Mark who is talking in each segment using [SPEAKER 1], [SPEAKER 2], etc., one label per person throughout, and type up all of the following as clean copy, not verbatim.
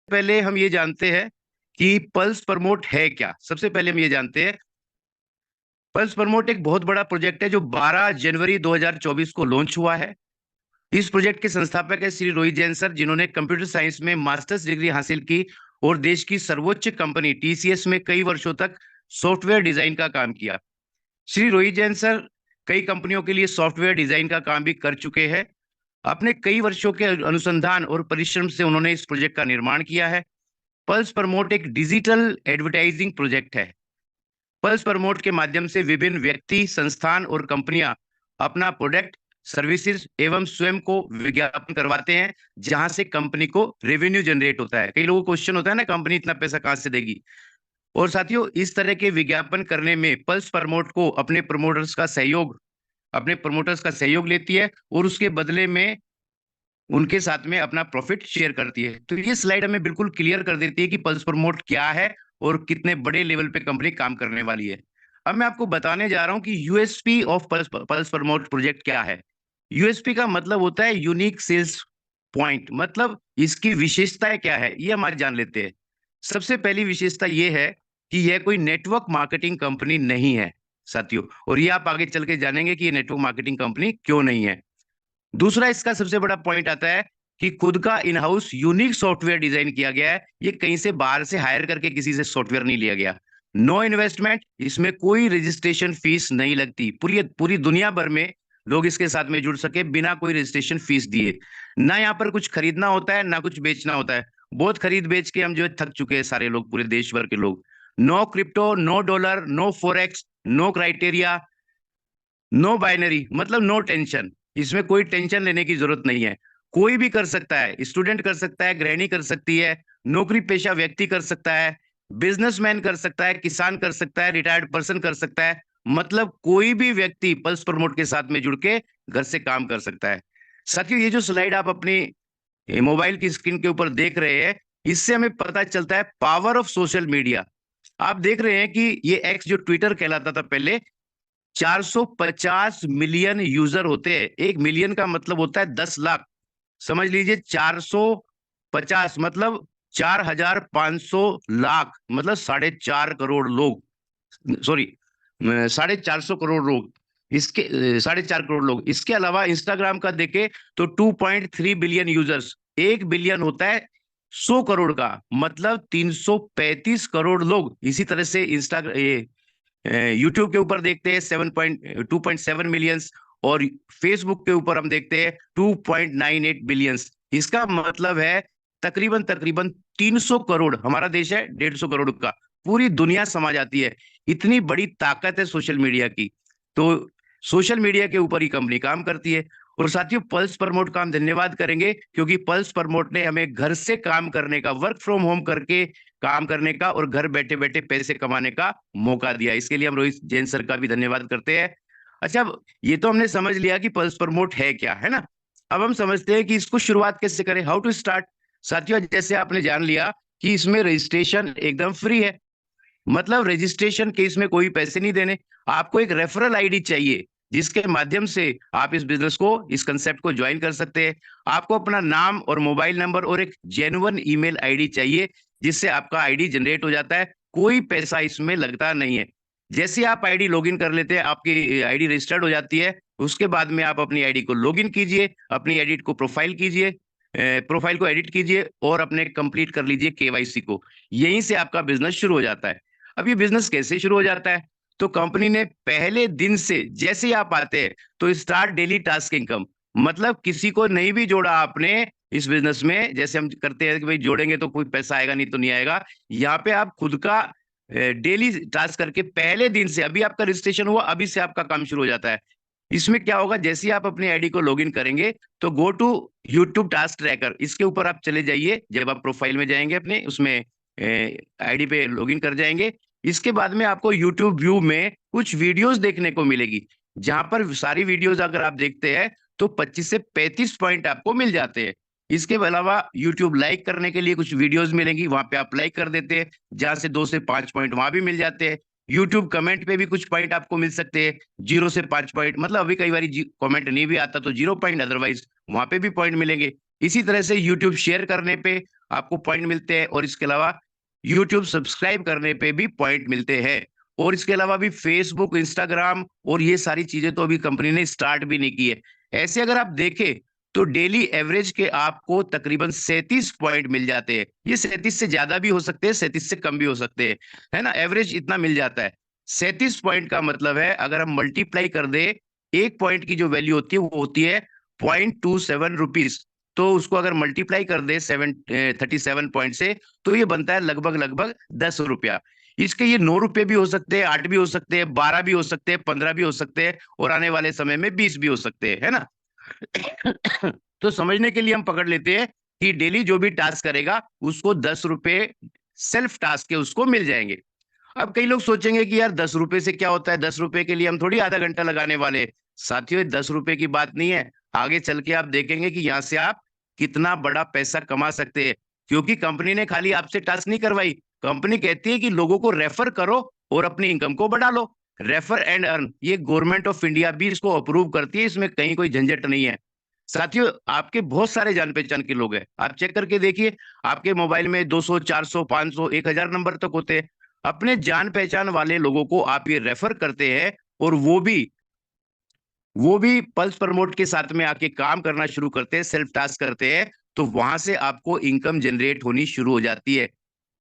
[SPEAKER 1] पहले हम ये जानते हैं कि पल्स प्रमोट है क्या। सबसे पहले हम ये जानते हैं पल्स प्रमोट एक बहुत बड़ा प्रोजेक्ट है जो 12 जनवरी 2024 को लॉन्च हुआ है। इस प्रोजेक्ट के संस्थापक है श्री रोहित जैन सर, जिन्होंने कंप्यूटर साइंस में मास्टर्स डिग्री हासिल की और देश की सर्वोच्च कंपनी टीसीएस में कई वर्षों तक सॉफ्टवेयर डिजाइन का काम किया। श्री रोहित जैन सर कई कंपनियों के लिए सॉफ्टवेयर डिजाइन का काम भी कर चुके हैं। अपने कई वर्षों के अनुसंधान और परिश्रम से उन्होंने इस प्रोजेक्ट का निर्माण किया है। पल्स प्रमोट एक डिजिटल एडवर्टाइजिंग प्रोजेक्ट है। पल्स प्रमोट के माध्यम से विभिन्न व्यक्ति, संस्थान और कंपनियां अपना प्रोडक्ट, सर्विसेज एवं स्वयं को विज्ञापन करवाते हैं, जहां से कंपनी को रेवेन्यू जनरेट होता है। कई लोगों को क्वेश्चन होता है ना, कंपनी इतना पैसा कहां से देगी। और साथियों, इस तरह के विज्ञापन करने में पल्स प्रमोट को अपने प्रमोटर्स का सहयोग लेती है और उसके बदले में उनके साथ में अपना प्रॉफिट शेयर करती है। तो ये स्लाइड हमें बिल्कुल क्लियर कर देती है कि पल्स प्रमोट क्या है और कितने बड़े लेवल पे कंपनी काम करने वाली है। अब मैं आपको बताने जा रहा हूं कि USP of pulse promote project क्या है। यूएसपी का मतलब होता है यूनिक सेल्स पॉइंट, मतलब इसकी विशेषताएं क्या है ये हमारे जान लेते हैं। सबसे पहली विशेषता ये है कि यह कोई नेटवर्क मार्केटिंग कंपनी नहीं है साथियों, और ये आप आगे चल के जानेंगे कि ये नेटवर्क मार्केटिंग कंपनी क्यों नहीं है। दूसरा इसका सबसे बड़ा पॉइंट आता है कि खुद का in house unique software design किया गया है। ये कहीं से बाहर से हायर करके किसी से सॉफ्टवेयर नहीं लिया गया। नो इन्वेस्टमेंट, इसमें कोई रजिस्ट्रेशन फीस नहीं लगती। पूरी पूरी दुनिया भर में लोग इसके साथ में जुड़ सके बिना कोई रजिस्ट्रेशन फीस दिए। ना यहाँ पर कुछ खरीदना होता है, ना कुछ बेचना होता है। बहुत खरीद बेच के हम जो है थक चुके हैं सारे लोग, पूरे देश भर के लोग। No crypto, no dollar, no forex, no criteria, no binary, मतलब नो टेंशन। इसमें कोई टेंशन लेने की जरूरत नहीं है। कोई भी कर सकता है, स्टूडेंट कर सकता है, गृहिणी कर सकती है, नौकरी पेशा व्यक्ति कर सकता है, बिजनेसमैन कर सकता है, किसान कर सकता है, रिटायर्ड पर्सन कर सकता है। मतलब कोई भी व्यक्ति पल्स प्रमोट के साथ में जुड़ के घर से काम कर सकता है। साथियों, ये जो स्लाइड आप अपनी मोबाइल की स्क्रीन के ऊपर देख रहे हैं, इससे हमें पता चलता है पावर ऑफ सोशल मीडिया। आप देख रहे हैं कि ये एक्स जो ट्विटर कहलाता था पहले, 450 मिलियन यूजर होते हैं। 1 मिलियन का मतलब होता है 10 लाख। समझ लीजिए 450 मतलब 4,500 लाख, मतलब 4.5 करोड़ लोग। सॉरी, 450 करोड़ लोग। इसके 4.5 करोड़ लोग। इसके अलावा इंस्टाग्राम का देखे तो 2.3 बिलियन यूजर्स। 1 बिलियन होता है 100 करोड़ का, मतलब 335 करोड़ लोग। इसी तरह से इंस्टाग्राम यूट्यूब के ऊपर देखते हैं 2.7 मिलियंस, और फेसबुक के ऊपर हम देखते हैं 2.98 बिलियंस। इसका मतलब है तकरीबन तकरीबन 300 करोड़। हमारा देश है 150 करोड़ का, पूरी दुनिया समा जाती है। इतनी बड़ी ताकत है सोशल मीडिया की। तो सोशल मीडिया के ऊपर ही कंपनी काम करती है। और साथियों, पल्स प्रमोट का हम धन्यवाद करेंगे, क्योंकि पल्स प्रमोट ने हमें घर से काम करने का, वर्क फ्रॉम होम करके काम करने का और घर बैठे बैठे पैसे कमाने का मौका दिया। इसके लिए हम रोहित जैन सर का भी धन्यवाद करते हैं। अच्छा, ये तो हमने समझ लिया कि पल्स प्रमोट है क्या, है ना। अब हम समझते हैं कि इसको शुरुआत कैसे करें, हाउ टू स्टार्ट। साथियों, जैसे आपने जान लिया कि इसमें रजिस्ट्रेशन एकदम फ्री है, मतलब रजिस्ट्रेशन के इसमें कोई पैसे नहीं देने। आपको एक रेफरल आईडी चाहिए, जिसके माध्यम से आप इस बिजनेस को, इस कंसेप्ट को ज्वाइन कर सकते हैं। आपको अपना नाम और मोबाइल नंबर और एक जेन्युइन ईमेल आईडी चाहिए, जिससे आपका आईडी जनरेट हो जाता है। कोई पैसा इसमें लगता नहीं है। जैसे आप आईडी लॉगिन कर लेते हैं, आपकी आईडी रजिस्टर्ड हो जाती है। उसके बाद में आप अपनी आईडी को लॉगिन कीजिए, अपनी एडिट को प्रोफाइल कीजिए, प्रोफाइल को एडिट कीजिए और अपने कंप्लीट कर लीजिए केवाईसी को। यहीं से आपका बिजनेस शुरू हो जाता है। अब ये बिजनेस कैसे शुरू हो जाता है, तो कंपनी ने पहले दिन से जैसे ही आप आते हैं तो स्टार्ट डेली टास्क इनकम, मतलब किसी को नहीं भी जोड़ा आपने इस बिजनेस में, जैसे हम करते हैं कि भाई जोड़ेंगे तो कोई पैसा आएगा, नहीं तो नहीं आएगा। यहाँ पे आप खुद का डेली टास्क करके पहले दिन से, अभी आपका रजिस्ट्रेशन हुआ, अभी से आपका काम शुरू हो जाता है। इसमें क्या होगा, जैसे ही आप अपनी आईडी को लॉगिन करेंगे तो go to YouTube task tracker, इसके ऊपर आप चले जाइए। जब आप प्रोफाइल में जाएंगे अपने, उसमें आईडी पे लॉगिन कर जाएंगे। इसके बाद में आपको यूट्यूब व्यू में कुछ वीडियोस देखने को मिलेगी, जहां पर सारी वीडियोस अगर आप देखते हैं तो 25 से 35 पॉइंट आपको मिल जाते हैं। इसके अलावा यूट्यूब लाइक करने के लिए कुछ वीडियोस मिलेंगी, वहां पे आप लाइक कर देते हैं, जहां से 2 से 5 पॉइंट वहां भी मिल जाते हैं। यूट्यूब कमेंट पे भी कुछ पॉइंट आपको मिल सकते हैं, 0 से 5 पॉइंट। मतलब अभी कई बार कमेंट नहीं भी आता तो 0 पॉइंट, अदरवाइज वहां पे भी पॉइंट मिलेंगे। इसी तरह से यूट्यूब शेयर करने पे आपको पॉइंट मिलते हैं, और इसके अलावा यूट्यूब सब्सक्राइब करने पे भी पॉइंट मिलते हैं। और इसके अलावा भी फेसबुक, इंस्टाग्राम और ये सारी चीजें तो अभी कंपनी ने स्टार्ट भी नहीं की है। ऐसे अगर आप देखें तो डेली एवरेज के आपको तकरीबन 37 पॉइंट मिल जाते हैं। ये 37 से ज्यादा भी हो सकते हैं, 37 से कम भी हो सकते हैं, है ना, एवरेज इतना मिल जाता है। 37 पॉइंट का मतलब है अगर हम मल्टीप्लाई कर दे, एक पॉइंट की जो वैल्यू होती है वो होती है ₹0.27। तो उसको अगर मल्टीप्लाई कर दे 37 पॉइंट से, तो ये बनता है लगभग लगभग ₹10। इसके ये ₹9 भी हो सकते हैं, 8 भी हो सकते हैं, 12 भी हो सकते हैं, 15 भी हो सकते हैं, और आने वाले समय में 20 भी हो सकते हैं, है ना। तो समझने के लिए हम पकड़ लेते हैं कि डेली जो भी टास्क करेगा उसको ₹10 सेल्फ टास्क के उसको मिल जाएंगे। अब कई लोग सोचेंगे कि यार ₹10 से क्या होता है, ₹10 के लिए हम थोड़ी आधा घंटा लगाने वाले हैं। साथियों, ₹10 की बात नहीं है। आगे चल के आप देखेंगे कि यहाँ से आप कितना बड़ा पैसा कमा सकते हैं, क्योंकि कंपनी ने खाली आपसे टास्क नहीं करवाई। कंपनी कहती है कि लोगों को रेफर करो और अपनी इनकम को बढ़ा लो। रेफर एंड अर्न, ये गवर्नमेंट ऑफ इंडिया भी इसको अप्रूव करती है, इसमें कहीं कोई झंझट नहीं है। साथियों, आपके बहुत सारे जान पहचान के लोग हैं, आप चेक करके देखिए। आपके मोबाइल में 200, 400, 500, 1000 नंबर तक होते हैं। अपने जान पहचान वाले लोगों को आप ये रेफर करते हैं, और वो भी पल्स प्रमोट के साथ में आके काम करना शुरू करते हैं, सेल्फ टास्क करते हैं, तो वहां से आपको इनकम जनरेट होनी शुरू हो जाती है।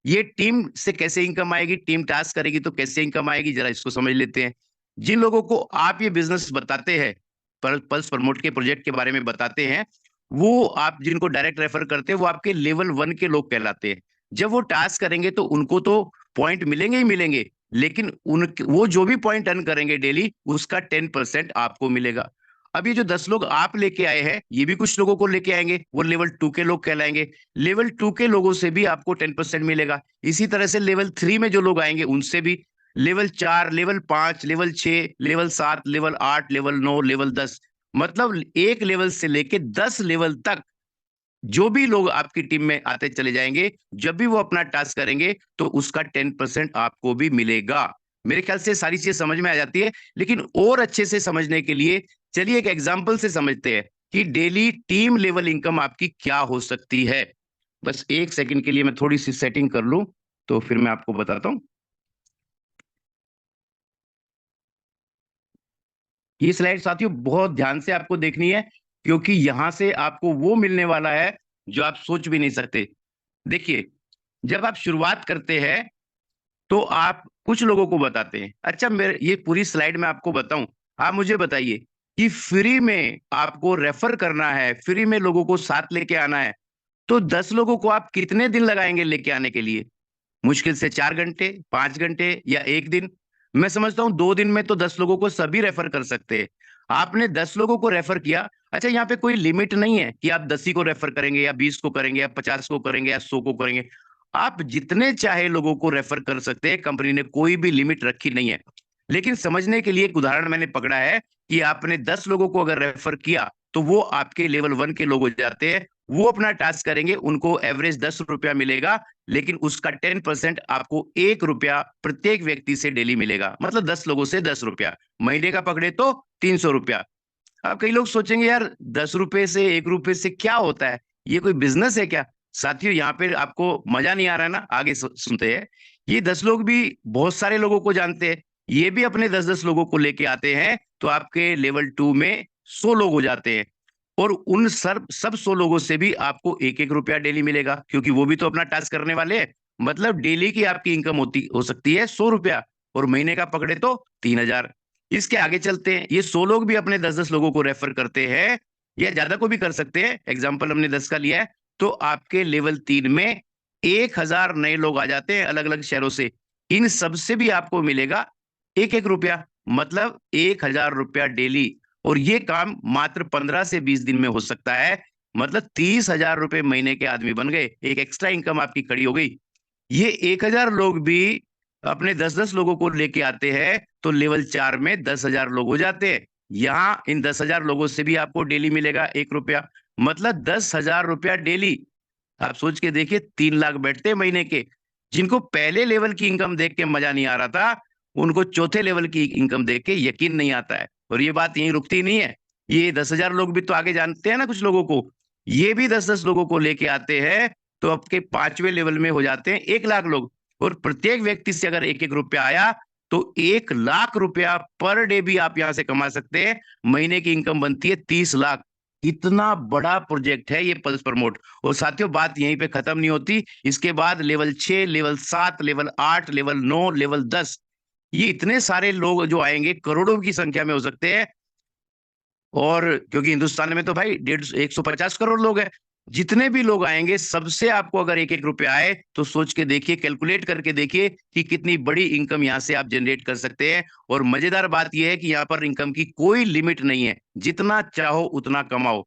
[SPEAKER 1] ये टीम से कैसे इनकम आएगी, टीम टास्क करेगी तो कैसे इनकम आएगी, जरा इसको समझ लेते हैं। जिन लोगों को आप ये बिजनेस बताते हैं, पल्स प्रमोट के प्रोजेक्ट के बारे में बताते हैं, वो आप जिनको डायरेक्ट रेफर करते हैं वो आपके लेवल 1 के लोग कहलाते हैं। जब वो टास्क करेंगे तो उनको तो पॉइंट मिलेंगे ही मिलेंगे, लेकिन वो जो भी पॉइंट अर्न करेंगे डेली, उसका 10% आपको मिलेगा। अब ये जो 10 लोग आप लेके आए हैं, ये भी कुछ लोगों को लेके आएंगे, वो लेवल 2 के लोग कहलाएंगे। लेवल 2 के लोगों से भी आपको 10% मिलेगा। इसी तरह से लेवल 3 में जो लोग आएंगे उनसे भी, level 4, level 5, level 6, level 7, level 8, level 9, level 10, मतलब एक लेवल से लेके 10 लेवल तक जो भी लोग आपकी टीम में आते चले जाएंगे, जब भी वो अपना टास्क करेंगे तो उसका 10% आपको भी मिलेगा। मेरे ख्याल से सारी चीजें समझ में आ जाती है, लेकिन और अच्छे से समझने के लिए चलिए एक एग्जांपल से समझते हैं कि डेली टीम लेवल इनकम आपकी क्या हो सकती है। बस एक सेकंड के लिए मैं थोड़ी सी सेटिंग कर लूं, तो फिर मैं आपको बताता हूं। ये स्लाइड साथियों बहुत ध्यान से आपको देखनी है, क्योंकि यहां से आपको वो मिलने वाला है जो आप सोच भी नहीं सकते। देखिए, जब आप शुरुआत करते हैं तो आप कुछ लोगों को बताते हैं। अच्छा, मेरे ये पूरी स्लाइड में आपको बताऊं, आप मुझे बताइए कि फ्री में आपको रेफर करना है, फ्री में लोगों को साथ लेके आना है, तो 10 लोगों को आप कितने दिन लगाएंगे लेके आने के लिए? मुश्किल से 4 घंटे, 5 घंटे, या एक दिन। मैं समझता हूँ 2 दिन में तो 10 लोगों को सभी रेफर कर सकते हैं। आपने 10 लोगों को रेफर किया। अच्छा, यहाँ पे कोई लिमिट नहीं है कि आप 10 ही को रेफर करेंगे, या 20 को करेंगे, या 50 को करेंगे, या 100 को करेंगे। आप जितने चाहे लोगों को रेफर कर सकते हैं, कंपनी ने कोई भी लिमिट रखी नहीं है। लेकिन समझने के लिए एक उदाहरण मैंने पकड़ा है कि आपने 10 लोगों को अगर रेफर किया, तो वो आपके लेवल 1 के लोग हो जाते हैं। वो अपना टास्क करेंगे, उनको एवरेज ₹10 मिलेगा, लेकिन उसका 10% आपको ₹1 प्रत्येक व्यक्ति से डेली मिलेगा, मतलब 10 लोगों से ₹10। महीने का पकड़े तो ₹300। अब कई लोग सोचेंगे यार ₹10 से ₹1 से क्या होता है, ये कोई बिजनेस है क्या? साथियों, यहाँ पे आपको मजा नहीं आ रहा है ना, आगे सुनते हैं। ये 10 लोग भी बहुत सारे लोगों को जानते हैं, ये भी अपने 10-10 लोगों को लेके आते हैं, तो आपके लेवल 2 में 100 लोग हो जाते हैं। और उन सब 100 लोगों से भी आपको ₹1-1 डेली मिलेगा, क्योंकि वो भी तो अपना टास्क करने वाले हैं। मतलब डेली की आपकी इनकम हो सकती है ₹100, और महीने का पकड़े तो 3000। इसके आगे चलते हैं, ये 100 लोग भी अपने 10-10 लोगों को रेफर करते हैं, या ज्यादा को भी कर सकते हैं। एग्जाम्पल हमने 10 का लिया है, तो आपके लेवल 3 में 1000 नए लोग आ जाते हैं अलग अलग शहरों से। इन सबसे भी आपको मिलेगा ₹1-1, मतलब ₹1000 डेली। और ये काम मात्र 15 से 20 दिन में हो सकता है, मतलब ₹30,000 महीने के आदमी बन गए, एक एक्स्ट्रा इनकम आपकी खड़ी हो गई। ये 1000 लोग भी अपने 10-10 लोगों को लेके आते हैं, तो लेवल 4 में 10,000 लोग हो जाते हैं। यहाँ इन 10,000 लोगों से भी आपको डेली मिलेगा ₹1, मतलब ₹10,000 डेली। आप सोच के देखिए, 3 लाख बैठते हैं महीने के। जिनको पहले लेवल की इनकम देख के मजा नहीं आ रहा था, उनको चौथे लेवल की इनकम देख के यकीन नहीं आता है। और ये बात यहीं रुकती नहीं है, ये 10,000 लोग भी तो आगे जानते हैं ना कुछ लोगों को, ये भी 10-10 लोगों को लेके आते हैं, तो आपके 5वें लेवल में हो जाते हैं 1 लाख लोग। और प्रत्येक व्यक्ति से अगर 1-1 रुपया आया तो 1 लाख रुपया पर डे भी आप यहां से कमा सकते हैं। महीने की इनकम बनती है 30 लाख। इतना बड़ा प्रोजेक्ट है ये पल्स प्रमोट। और साथियों, बात यहीं पे खत्म नहीं होती। इसके बाद level 6, level 7, level 8, level 9, level 10, ये इतने सारे लोग जो आएंगे करोड़ों की संख्या में हो सकते हैं। और क्योंकि हिंदुस्तान में तो भाई 150 करोड़ लोग हैं, जितने भी लोग आएंगे सबसे आपको अगर 1-1 रुपया आए तो सोच के देखिए, कैलकुलेट करके देखिए कि कितनी बड़ी इनकम यहां से आप जनरेट कर सकते हैं। और मजेदार बात यह है कि यहाँ पर इनकम की कोई लिमिट नहीं है, जितना चाहो उतना कमाओ।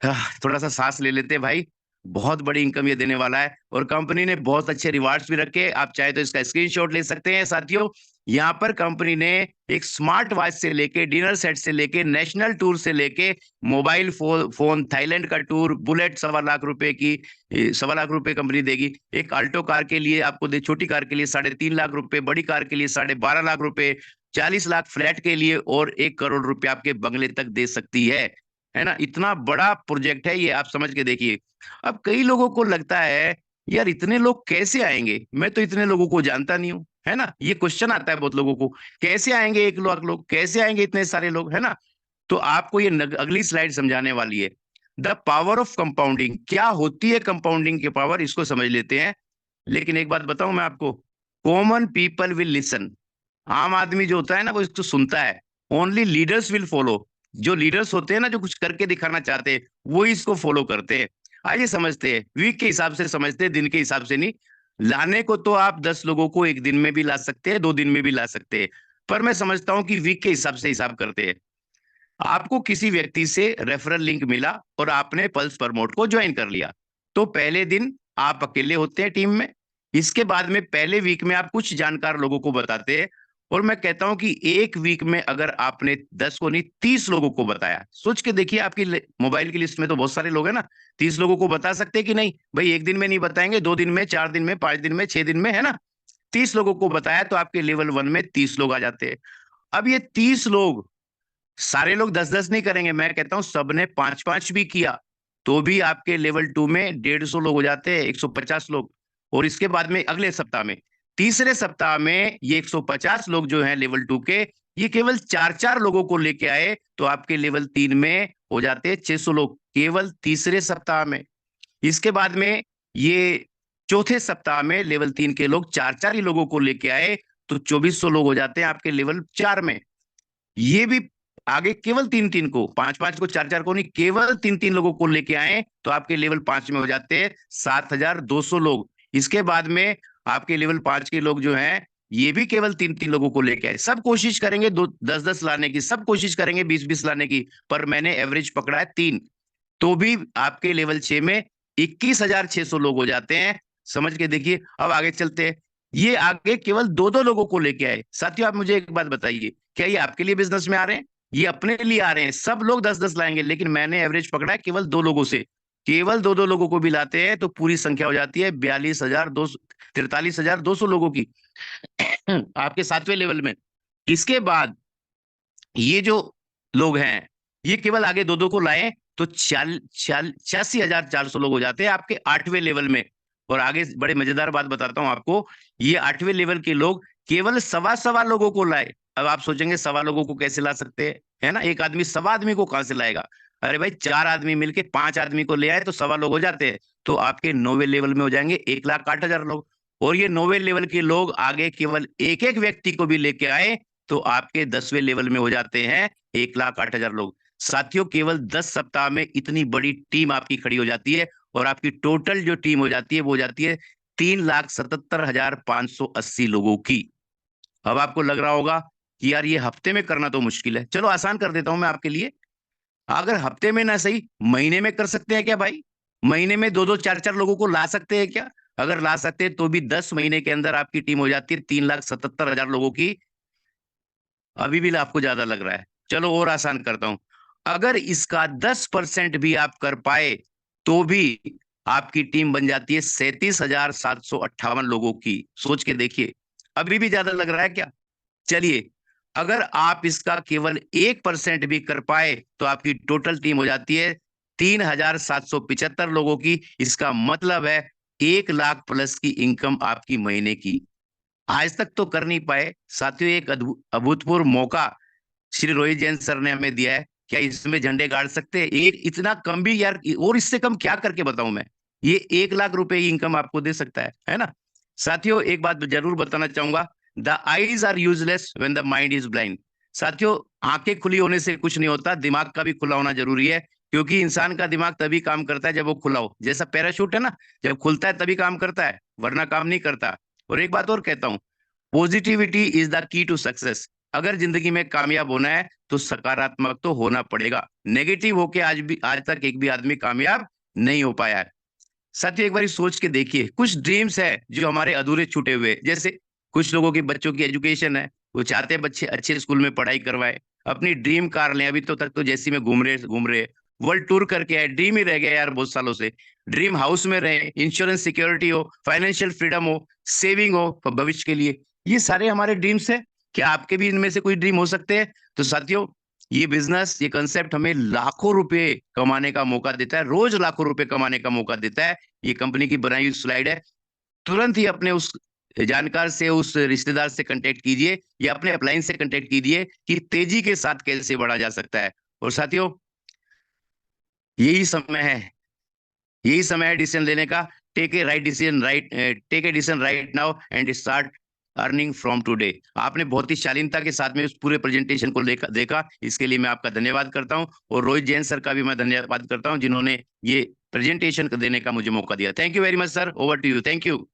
[SPEAKER 1] थोड़ा सा सांस ले लेते हैं भाई। बहुत बड़ी इनकम ये देने वाला है और कंपनी ने बहुत अच्छे रिवार्ड्स भी रखे। आप चाहे तो इसका स्क्रीनशॉट ले सकते हैं साथियों। यहाँ पर कंपनी ने एक स्मार्ट वॉच से लेके, डिनर सेट से लेके, नेशनल टूर से लेके, मोबाइल फोन, थाईलैंड का टूर, बुलेट 1.25 लाख रुपए की, 1.25 लाख रुपए कंपनी देगी। एक अल्टो कार के लिए आपको दे, छोटी कार के लिए 3.5 लाख रुपए, बड़ी कार के लिए 12.5 लाख रुपए, 40 लाख फ्लैट के लिए, और 1 करोड़ रुपए आपके बंगले तक दे सकती है ना। इतना बड़ा प्रोजेक्ट है ये, आप समझ के देखिए। अब कई लोगों को लगता है यार इतने लोग कैसे आएंगे, मैं तो इतने लोगों को जानता नहीं हूँ, है ना। ये क्वेश्चन आता है बहुत लोगों को, कैसे आएंगे 1 लाख लोग, कैसे आएंगे इतने सारे लोग, है ना। तो आपको ये अगली स्लाइड समझाने वाली है। द पावर ऑफ कंपाउंडिंग, क्या होती है कंपाउंडिंग की पावर, इसको समझ लेते हैं। लेकिन एक बात बताऊं मैं आपको, कॉमन पीपल विल लिसन। आम आदमी जो होता है ना वो इसको सुनता है। Only leaders will follow. जो लीडर्स होते हैं ना, जो कुछ करके दिखाना चाहते हैं, वो इसको फॉलो करते हैं। आइए समझते हैं, वीक के हिसाब से समझते हैं, दिन के हिसाब से नहीं। लाने को तो आप 10 लोगों को एक दिन में भी ला सकते हैं, 2 दिन में भी ला सकते हैं, पर मैं समझता हूं कि वीक के हिसाब से हिसाब करते हैं। आपको किसी व्यक्ति से रेफरल लिंक मिला और आपने पल्स प्रमोट को ज्वाइन कर लिया, तो पहले दिन आप अकेले होते हैं टीम में। इसके बाद में पहले वीक में आप कुछ जानकार लोगों को बताते हैं। और मैं कहता हूं कि एक वीक में अगर आपने 10 को नहीं 30 लोगों को बताया, सोच के देखिए, आपकी मोबाइल की लिस्ट में तो बहुत सारे लोग हैं ना, 30 लोगों को बता सकते हैं कि नहीं भाई, एक दिन में नहीं बताएंगे, 2 दिन में, 4 दिन में, 5 दिन में, 6 दिन में, है ना। 30 लोगों को बताया तो आपके लेवल 1 में 30 लोग आ जाते हैं। अब ये 30 लोग, सारे लोग 10-10 नहीं करेंगे, मैं कहता हूं सबने 5-5 भी किया तो भी आपके लेवल 2 में 150 लोग हो जाते हैं, 150 लोग। और इसके बाद में अगले सप्ताह में, तीसरे सप्ताह में, ये 150 लोग जो हैं लेवल 2 के, ये केवल 4-4 लोगों को लेके आए तो आपके लेवल 3 में हो जाते हैं 600 लोग, केवल तीसरे सप्ताह में। इसके बाद में ये चौथे सप्ताह में लेवल 3 के लोग 4-4 ही लोगों को लेके आए तो 2400 लोग हो जाते हैं आपके लेवल 4 में। ये भी आगे केवल 3-3 को, 5-5 को, 4-4 को नहीं, केवल 3-3 लोगों को लेके आए तो आपके लेवल 5 में हो जाते हैं 7200 लोग। इसके बाद में आपके लेवल 5 के लोग जो हैं, ये भी केवल 3-3 लोगों को लेके आए। सब कोशिश करेंगे 10-10 लाने की, सब कोशिश करेंगे 20-20 लाने की, पर मैंने एवरेज पकड़ा है 3। तो भी आपके लेवल 6 में 21,600 लोग हो जाते हैं। समझ के देखिए। अब आगे चलते हैं। ये आगे केवल 2-2 लोगों को लेके आए। साथियों, आप मुझे एक बात बताइए, क्या ये आपके लिए बिजनेस में आ रहे हैं, ये अपने लिए आ रहे हैं? सब लोग 10-10 लाएंगे, लेकिन मैंने एवरेज पकड़ा है केवल 2 लोगों से। केवल 2-2 लोगों को भी लाते हैं तो पूरी संख्या हो जाती है 43,200 लोगों की आपके 7वें लेवल में। इसके बाद ये जो लोग हैं, ये केवल आगे 2-2 को लाए तो 86,400 लोग हो जाते हैं आपके 8वें लेवल में। और आगे बड़े मजेदार बात बताता हूं आपको, ये 8वें लेवल के लोग केवल सवा लोगों को लाए। अब आप सोचेंगे सवा लोगों को कैसे ला सकते हैं, है ना, एक आदमी सवा आदमी को कहां से लाएगा। अरे भाई, 4 आदमी मिलके 5 आदमी को ले आए तो सवा लोग हो जाते हैं। तो आपके 9वें लेवल में हो जाएंगे 1,08,000 लोग। और ये 9वें लेवल के लोग आगे केवल एक एक व्यक्ति को भी लेके आए तो आपके 10वें लेवल में हो जाते हैं 1,08,000 लोग। साथियों, केवल 10 सप्ताह में इतनी बड़ी टीम आपकी खड़ी हो जाती है और आपकी टोटल जो टीम हो जाती है वो हो जाती है 3,77,580 लोगों की। अब आपको लग रहा होगा कि यार ये हफ्ते में करना तो मुश्किल है। चलो आसान कर देता हूं मैं आपके लिए। अगर हफ्ते में ना सही, महीने में कर सकते हैं क्या भाई? महीने में 2-2, 4-4 लोगों को ला सकते हैं क्या? अगर ला सकते हैं तो भी 10 महीने के अंदर आपकी टीम हो जाती है 3,77,000 लोगों की। अभी भी आपको ज्यादा लग रहा है, चलो और आसान करता हूं। अगर इसका 10% भी आप कर पाए तो भी आपकी टीम बन जाती है 37,758 लोगों की। सोच के देखिए, अभी भी ज्यादा लग रहा है क्या? चलिए, अगर आप इसका केवल 1% भी कर पाए तो आपकी टोटल टीम हो जाती है 3,775 लोगों की। इसका मतलब है 1 लाख प्लस की इनकम आपकी महीने की। आज तक तो कर नहीं पाए साथियों। एक अभूतपूर्व मौका श्री रोहित जैन सर ने हमें दिया है। क्या इसमें झंडे गाड़ सकते हैं? एक इतना कम भी यार, और इससे कम क्या करके बताऊं मैं? ये 1 लाख रुपए की इनकम आपको दे सकता है ना? साथियों एक बात जरूर बताना चाहूंगा, the eyes are useless when the mind is blind. साथियों आंखें खुली होने से कुछ नहीं होता, दिमाग का भी खुला होना जरूरी है। क्योंकि इंसान का दिमाग तभी काम करता है जब वो खुला हो। जैसा पैराशूट है ना, जब खुलता है तभी काम करता है, वरना काम नहीं करता। और एक बात और कहता हूं, positivity is the key to success. अगर जिंदगी में कामयाब होना है तो सकारात्मक तो होना पड़ेगा। नेगेटिव होके आज तक एक भी आदमी कामयाब नहीं हो पाया है। साथियों एक बार सोच के देखिए, कुछ ड्रीम्स है जो हमारे अधूरे छूटे हुए हैं। जैसे कुछ लोगों के बच्चों की एजुकेशन है, वो चाहते हैं बच्चे अच्छे स्कूल में पढ़ाई करवाए। अपनी ड्रीम कार लें, अभी तो तक तो जैसी में घूम रहे वर्ल्ड टूर करके आए, ड्रीम ही रह गया यार बहुत सालों से। ड्रीम हाउस में रहे, इंश्योरेंस सिक्योरिटी हो, फाइनेंशियल फ्रीडम हो, सेविंग हो भविष्य के लिए। ये सारे हमारे ड्रीम्स है। क्या आपके भी इनमें से कोई ड्रीम हो सकते हैं? तो साथियों ये बिजनेस, ये कंसेप्ट हमें लाखों रुपए कमाने का मौका देता है, रोज लाखों रुपए कमाने का मौका देता है। ये कंपनी की बनाई हुई स्लाइड है। तुरंत ही अपने उस जानकार से, उस रिश्तेदार से कांटेक्ट कीजिए या अपने अपलाइन से कांटेक्ट कीजिए कि तेजी के साथ कैसे बढ़ा जा सकता है। और साथियों यही समय है, यही समय है डिसीजन लेने का। Take a decision right now and start earning from today. आपने बहुत ही शालीनता के साथ में उस पूरे प्रेजेंटेशन को देखा, इसके लिए मैं आपका धन्यवाद करता हूं। और रोहित जैन सर का भी मैं धन्यवाद करता हूं जिन्होंने ये प्रेजेंटेशन देने का मुझे मौका दिया। Thank you very much sir, over to you. Thank you.